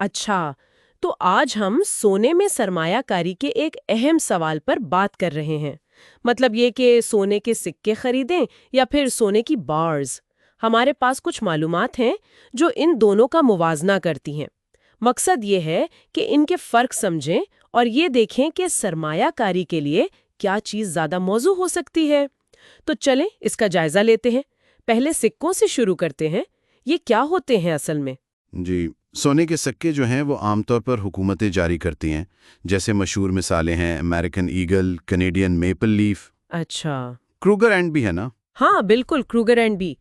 اچھا، تو آج ہم سونے میں سرمایہ کاری کے ایک اہم سوال پر بات کر رہے ہیں۔ مطلب یہ کہ سونے کے سکے خریدیں یا پھر سونے کی بارز۔ ہمارے پاس کچھ معلومات ہیں جو ان دونوں کا موازنہ کرتی ہیں۔ مقصد یہ ہے کہ ان کے فرق سمجھیں اور یہ دیکھیں کہ سرمایہ کاری کے لیے کیا چیز زیادہ موزوں ہو سکتی ہے۔ تو چلیں اس کا جائزہ لیتے ہیں۔ پہلے سکوں سے شروع کرتے ہیں۔ یہ کیا ہوتے ہیں اصل میں؟ جی، سونے کے سکے جو ہیں وہ عام طور پر حکومتیں جاری کرتی ہیں، جیسے مشہور مثالیں ہیں American eagle, Canadian maple leaf, اچھا، کروگر اینڈ بھی ہے نا؟ ہاں بالکل، کروگر اینڈ بھی۔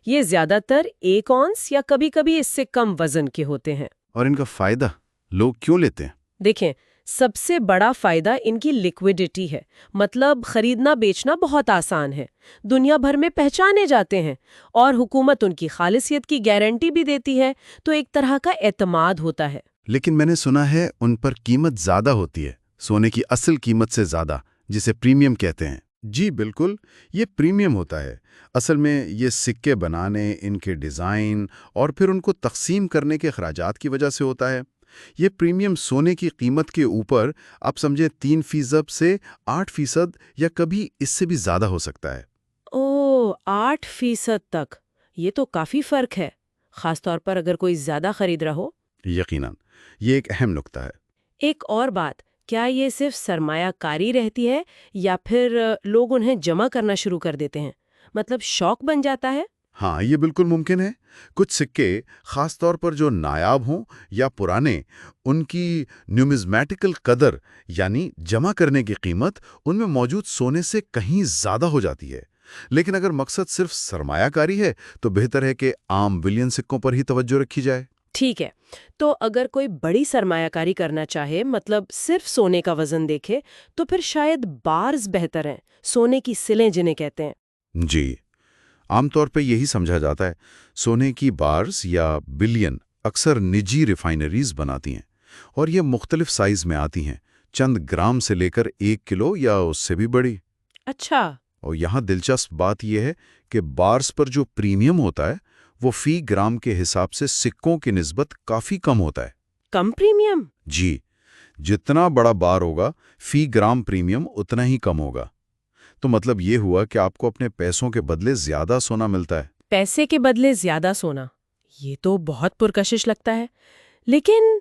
یہ زیادہ تر 1 اونس یا کبھی کبھی اس سے کم وزن کے ہوتے ہیں۔ اور ان کا فائدہ لوگ کیوں لیتے ہیں؟ دیکھیں، سب سے بڑا فائدہ ان کی لیکوڈیٹی ہے، مطلب خریدنا بیچنا بہت آسان ہے، دنیا بھر میں پہچانے جاتے ہیں، اور حکومت ان کی خالصیت کی گارنٹی بھی دیتی ہے، تو ایک طرح کا اعتماد ہوتا ہے۔ لیکن میں نے سنا ہے ان پر قیمت زیادہ ہوتی ہے، سونے کی اصل قیمت سے زیادہ، جسے پریمیم کہتے ہیں۔ جی بالکل، یہ پریمیم ہوتا ہے۔ اصل میں یہ سکے بنانے، ان کے ڈیزائن اور پھر ان کو تقسیم کرنے کے اخراجات کی وجہ سے ہوتا ہے۔ یہ پریمیم سونے کی قیمت کے اوپر آپ سمجھیں 3% سے 8% یا کبھی اس سے بھی زیادہ ہو سکتا ہے۔ اوہ، 8% تک! یہ تو کافی فرق ہے، خاص طور پر اگر کوئی زیادہ خرید رہا ہو۔ یقیناً، یہ ایک اہم نکتہ ہے۔ ایک اور بات، کیا یہ صرف سرمایہ کاری رہتی ہے یا پھر لوگ انہیں جمع کرنا شروع کر دیتے ہیں؟ مطلب شوق بن جاتا ہے؟ ہاں، یہ بالکل ممکن ہے۔ کچھ سکے، خاص طور پر جو نایاب ہوں یا پرانے، ان کی نیومزمیٹیکل قدر یعنی جمع کرنے کی قیمت ان میں موجود سونے سے کہیں زیادہ ہو جاتی ہے۔ لیکن اگر مقصد صرف سرمایہ کاری ہے تو بہتر ہے کہ عام بلین سکوں پر ہی توجہ رکھی جائے۔ ٹھیک ہے، تو اگر کوئی بڑی سرمایہ کاری کرنا چاہے، مطلب صرف سونے کا وزن دیکھے، تو پھر شاید بارز بہتر ہیں، سونے کی سلیں جنہیں کہتے ہیں۔ جی، عام طور پہ یہی سمجھا جاتا ہے۔ سونے کی بارز یا بلین اکثر نجی ریفائنریز بناتی ہیں، اور یہ مختلف سائز میں آتی ہیں، چند گرام سے لے کر 1 کلو یا اس سے بھی بڑی۔ اچھا، اور یہاں دلچسپ بات یہ ہے کہ بارز پر جو پریمیم ہوتا ہے وہ فی گرام کے حساب سے سکوں کی نسبت کافی کم ہوتا ہے۔ کم پریمیم؟ جی، جتنا بڑا بار ہوگا فی گرام پریمیم اتنا ہی کم ہوگا۔ تو مطلب یہ ہوا کہ آپ کو اپنے پیسوں کے بدلے زیادہ سونا ملتا ہے۔ پیسے کے بدلے زیادہ سونا، یہ تو بہت پرکشش لگتا ہے۔ لیکن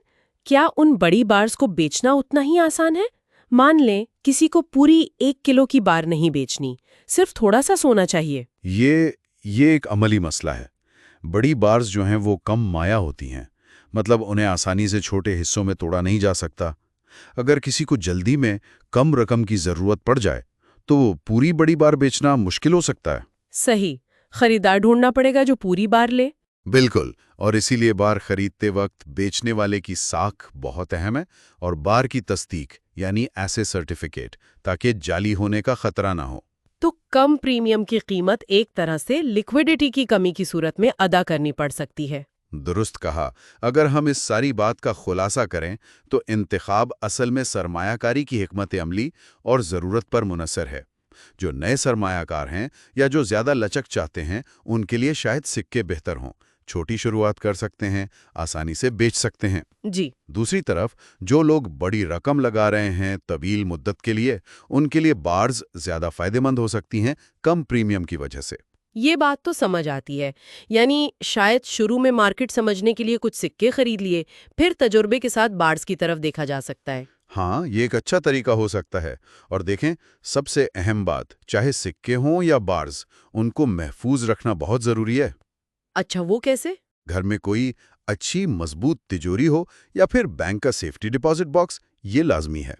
کیا ان بڑی بارز کو بیچنا اتنا ہی آسان ہے؟ مان لیں کسی کو پوری 1 کلو کی بار نہیں بیچنی، صرف تھوڑا سا سونا چاہیے۔ یہ ایک عملی مسئلہ ہے۔ بڑی بارز جو ہیں وہ کم مایع ہوتی ہیں، مطلب انہیں آسانی سے چھوٹے حصوں میں توڑا نہیں جا سکتا۔ اگر کسی کو جلدی میں کم رقم کی ضرورت پڑ جائے تو پوری بڑی بار بیچنا مشکل ہو سکتا ہے۔ صحیح، خریدار ڈھونڈنا پڑے گا جو پوری بار لے۔ بالکل، اور اسی لیے بار خریدتے وقت بیچنے والے کی ساکھ بہت اہم ہے، اور بار کی تصدیق یعنی ایسے سرٹیفکیٹ، تاکہ جعلی ہونے کا خطرہ نہ ہو۔ تو کم پریمیم کی قیمت ایک طرح سے لیکوڈیٹی کی کمی کی صورت میں ادا کرنی پڑ سکتی ہے۔ درست کہا۔ اگر ہم اس ساری بات کا خلاصہ کریں تو انتخاب اصل میں سرمایہ کاری کی حکمت عملی اور ضرورت پر منحصر ہے۔ جو نئے سرمایہ کار ہیں یا جو زیادہ لچک چاہتے ہیں، ان کے لیے شاید سکے بہتر ہوں، چھوٹی شروعات کر سکتے ہیں، آسانی سے بیچ سکتے ہیں۔ جی، دوسری طرف جو لوگ بڑی رقم لگا رہے ہیں طویل مدت کے لیے، ان کے لیے بارز زیادہ فائدہ مند ہو سکتی ہیں، کم پریمیم کی وجہ سے۔ یہ بات تو سمجھ آتی ہے، یعنی شاید شروع میں مارکیٹ سمجھنے کے لیے کچھ سکے خرید لیے، پھر تجربے کے ساتھ بارز کی طرف دیکھا جا سکتا ہے۔ ہاں، یہ ایک اچھا طریقہ ہو سکتا ہے۔ اور دیکھیں، سب سے اہم بات، چاہے سکے ہوں یا بارز، ان کو محفوظ رکھنا بہت ضروری ہے۔ اچھا، وہ کیسے؟ گھر میں کوئی اچھی مضبوط تجوری ہو یا پھر بینک کا سیفٹی ڈپازٹ باکس، یہ لازمی ہے۔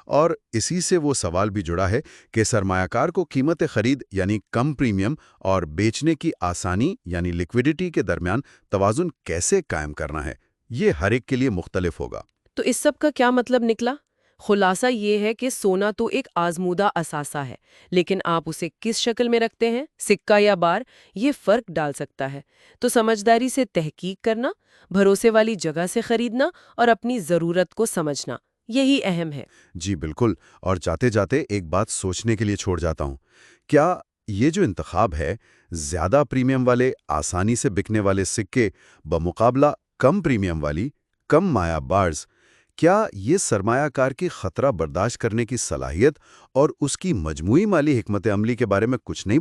اور اسی سے وہ سوال بھی جڑا ہے کہ سرمایہ کار کو قیمت خرید یعنی کم پریمیم اور بیچنے کی آسانی یعنی لیکوڈیٹی کے درمیان توازن کیسے قائم کرنا ہے۔ یہ ہر ایک کے لیے مختلف ہوگا۔ تو اس سب کا کیا مطلب نکلا؟ خلاصہ یہ ہے کہ سونا تو ایک آزمودہ اثاثہ ہے، لیکن آپ اسے کس شکل میں رکھتے ہیں، سکہ یا بار، یہ فرق ڈال سکتا ہے۔ تو سمجھداری سے تحقیق کرنا، بھروسے والی جگہ سے خریدنا اور اپنی ضرورت کو سمجھنا، یہی اہم ہے۔ جی بالکل، اور جاتے جاتے ایک بات سوچنے کے لیے چھوڑ جاتا ہوں۔ کیا یہ جو انتخاب ہے، زیادہ پریمیم والے آسانی سے بکنے والے سکے بمقابلہ کم پریمیم والی کم مایا بارز، کیا یہ سرمایہ کار کی خطرہ برداشت کرنے کی صلاحیت اور اس کی مجموعی مالی حکمت عملی کے بارے میں کچھ نہیں